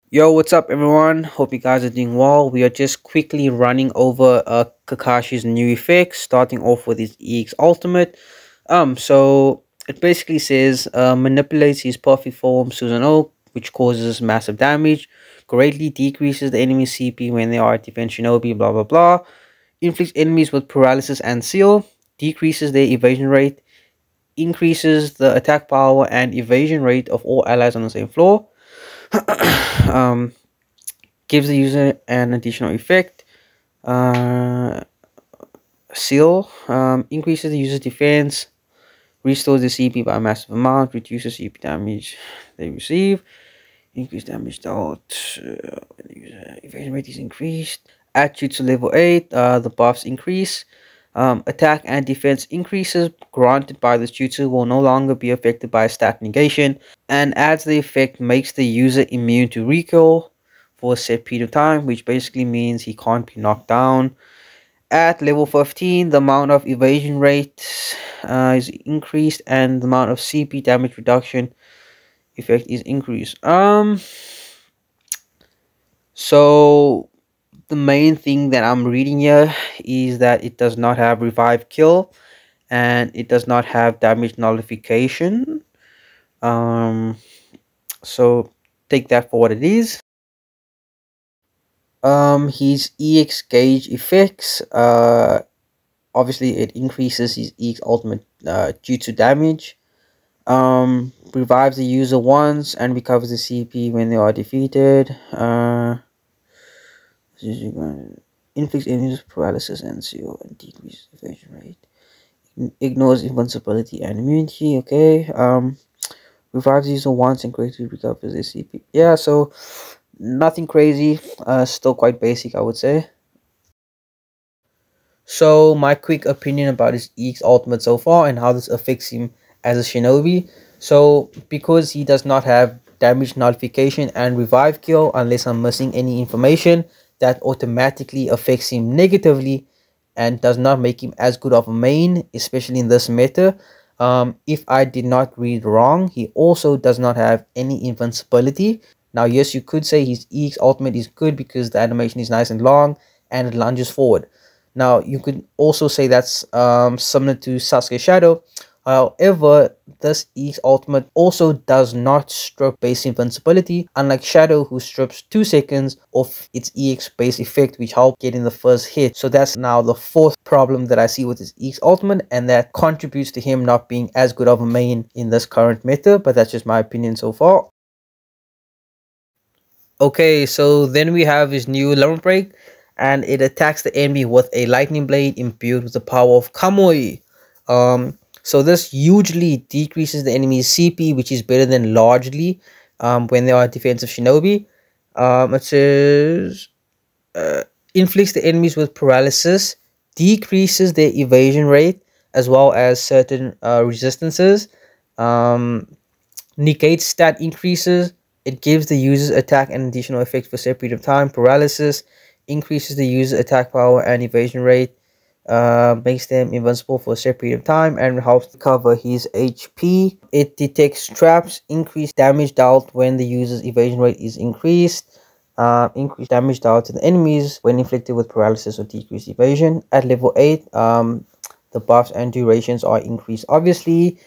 Yo, what's up, everyone? Hope you guys are doing well. We are just quickly running over Kakashi's new effects, starting off with his EX Ultimate. So it basically says manipulates his perfect form Susanoo, which causes massive damage, greatly decreases the enemy's CP when they are at defense shinobi, blah blah blah. Inflicts enemies with paralysis and seal, decreases their evasion rate, increases the attack power and evasion rate of all allies on the same floor. um Gives the user an additional effect. Uh, Seal increases the user's defense, restores the CP by a massive amount, reduces CP damage they receive, increase damage dealt when the user evasion rate is increased. At Jutsu level 8, the buffs increase. Attack and defense increases granted by this jutsu will no longer be affected by stat negation, and adds the effect makes the user immune to recoil for a set period of time, which basically means he can't be knocked down. At level 15, the amount of evasion rate is increased, and the amount of CP damage reduction effect is increased. So the main thing that I'm reading here is that it does not have revive kill, and it does not have damage nullification. So take that for what it is. His EX gauge effects, obviously it increases his EX ultimate due to damage. Revives the user once and recovers the CP when they are defeated. Inflicts enemies with paralysis and seal and decreases evasion rate. Ignores invincibility and immunity. Okay. Revives the user once and greatly recovers the CP. Yeah, so nothing crazy. Still quite basic, I would say. So my quick opinion about his EX Ultimate so far and how this affects him as a shinobi. So because he does not have damage nullification and revive kill, unless I'm missing any information, that automatically affects him negatively and does not make him as good of a main, especially in this meta. If I did not read wrong, he also does not have any invincibility. Now yes, you could say his EX Ultimate is good because the animation is nice and long and it lunges forward. Now, you could also say that's similar to Sasuke Shadow. However, this EX Ultimate also does not strip base invincibility, unlike Shadow, who strips 2 seconds of its EX base effect, which helped get in the first hit. So that's now the fourth problem that I see with his EX Ultimate, and that contributes to him not being as good of a main in this current meta, but that's just my opinion so far. Okay, so then we have his new Lumber Break, and it attacks the enemy with a lightning blade imbued with the power of Kamui. So this hugely decreases the enemy's CP, which is better than largely when they are defensive shinobi. It says inflicts the enemies with paralysis, decreases their evasion rate, as well as certain resistances. Negates stat increases. It gives the user's attack an additional effect for a set period of time. Paralysis increases the user's attack power and evasion rate. Makes them invincible for a set period of time and helps cover his HP. It detects traps. Increased damage dealt when the user's evasion rate is increased. Increased damage dealt to the enemies when inflicted with paralysis or decreased evasion. At level 8, the buffs and durations are increased, obviously.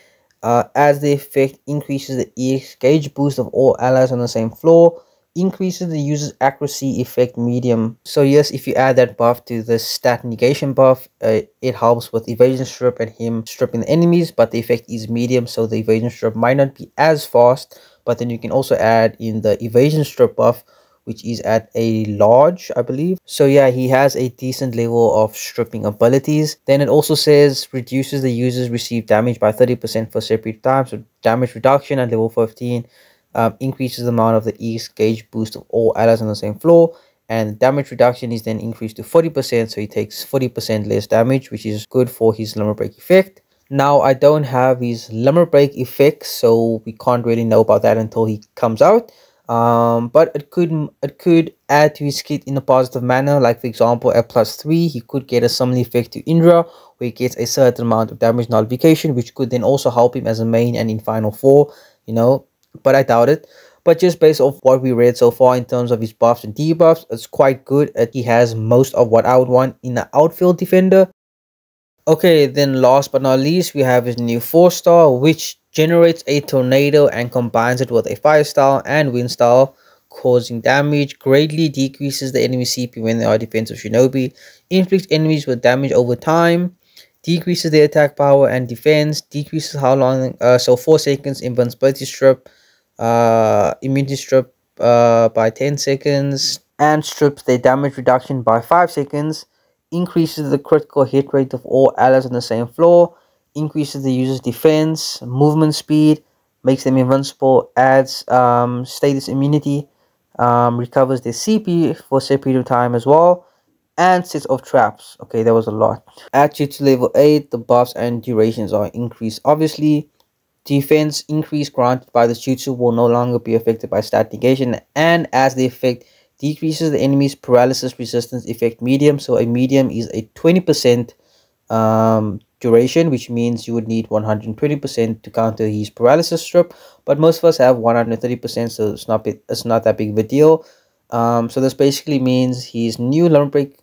As the effect increases the EX gauge boost of all allies on the same floor, increases the user's accuracy effect medium. So yes, if you add that buff to the stat negation buff, it helps with evasion strip and him stripping the enemies, but the effect is medium, so the evasion strip might not be as fast. But then you can also add in the evasion strip buff, which is at a large, I believe. So yeah, he has a decent level of stripping abilities. Then it also says reduces the user's received damage by 30% for a separate time. So damage reduction at level 15 increases the amount of the EX gauge boost of all allies on the same floor. And damage reduction is then increased to 40%, so he takes 40% less damage, which is good for his Lumber Break effect. Now, I don't have his Lumber Break effect, so we can't really know about that until he comes out. But it could add to his kit in a positive manner. Like for example, at +3, he could get a summon effect to Indra, where he gets a certain amount of damage nullification, which could then also help him as a main and in Final 4, you know. But I doubt it. But just based off what we read so far in terms of his buffs and debuffs, it's quite good. He has most of what I would want in an outfield defender. Okay, then last but not least, we have his new 4-star, which generates a tornado and combines it with a fire style and wind style, causing damage, greatly decreases the enemy CP when they are defensive shinobi, inflicts enemies with damage over time, decreases their attack power and defense, decreases how long, so 4 seconds invincibility strip, immunity strip by 10 seconds, and strips their damage reduction by 5 seconds, increases the critical hit rate of all allies on the same floor, increases the user's defense, movement speed, makes them invincible, adds status immunity, recovers their CP for a set period of time as well, and sets off traps. Okay, that was a lot. At Jutsu level 8, the buffs and durations are increased. Obviously, defense increase granted by the Jutsu will no longer be affected by stat negation, and as the effect decreases the enemy's paralysis resistance effect medium. So a medium is a 20% duration, which means you would need 120% to counter his paralysis strip, but most of us have 130%, so it's not that big of a deal. So this basically means his new Lumber Break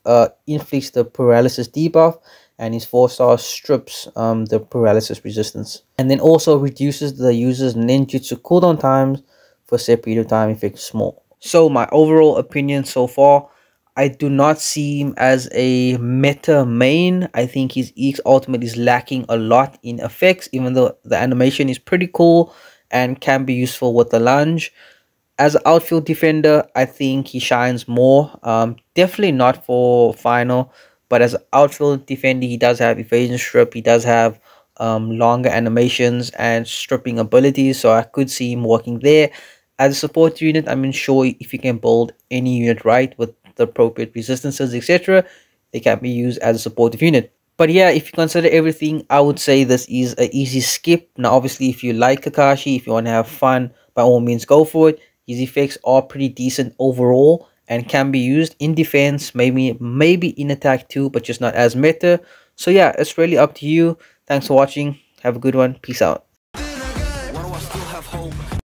inflicts the paralysis debuff, and his 4-star strips the paralysis resistance, and then also reduces the user's ninjutsu cooldown times for a set period of time if it's small. So my overall opinion so far, I do not see him as a meta main. I think his EX ultimate is lacking a lot in effects, even though the animation is pretty cool and can be useful with the lunge. As an outfield defender, I think he shines more. Definitely not for final, but as an outfield defender, he does have evasion strip. He does have longer animations and stripping abilities, so I could see him working there. As a support unit, I'm unsure if you can build any unit right with the appropriate resistances, etc. They can be used as a supportive unit. But yeah, if you consider everything, I would say this is an easy skip. Now, obviously, if you like Kakashi, if you want to have fun, by all means, go for it. His effects are pretty decent overall and can be used in defense, maybe in attack too, but just not as meta. So yeah, it's really up to you. Thanks for watching. Have a good one. Peace out.